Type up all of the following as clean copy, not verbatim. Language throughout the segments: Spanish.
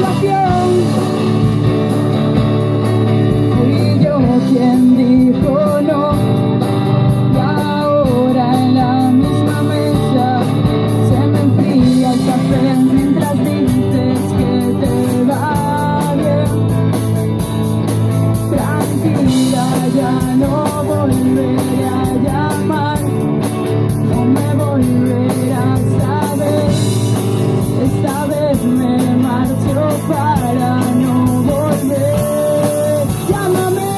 situación. Fui yo quien dijo no, y ahora en la misma mesa se me enfría el café mientras dices que te va bien. Tranquila, ya no volveré a llamar, no me volverás a ver. Esta vez me marcho para no volver. Llámame,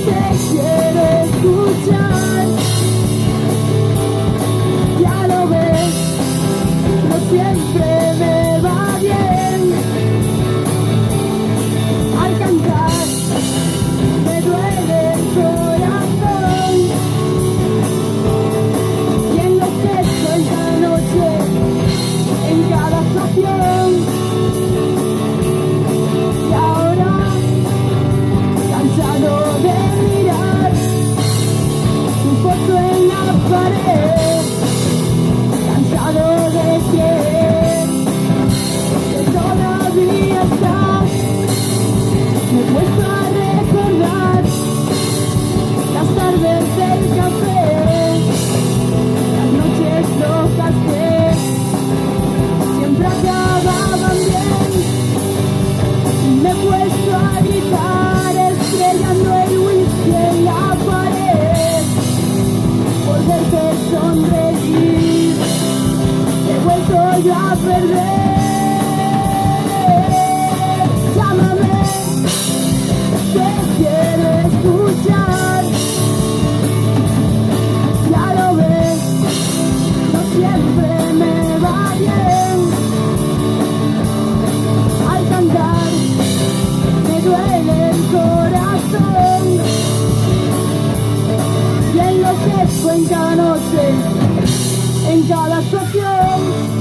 te quiero escuchar. Ya lo ves, no siempre me va bien. Al cantar me duele el corazón y enloquezco esta noche en cada estación. Y ahora, cansado de mirar tu foto en la pared, cansado de creer que todavía estás, me he puesto a recordar las tardes del café, las noches locas que siempre acababan bien. Me he puesto a gritar estrellando el whisky en la pared por verte sonreír. He vuelto yo a perder. Llámame, te quiero escuchar. Ya lo ves, no siempre me va bien. Al cantar me duele el corazón y enloquezco en cada noche, en cada estación.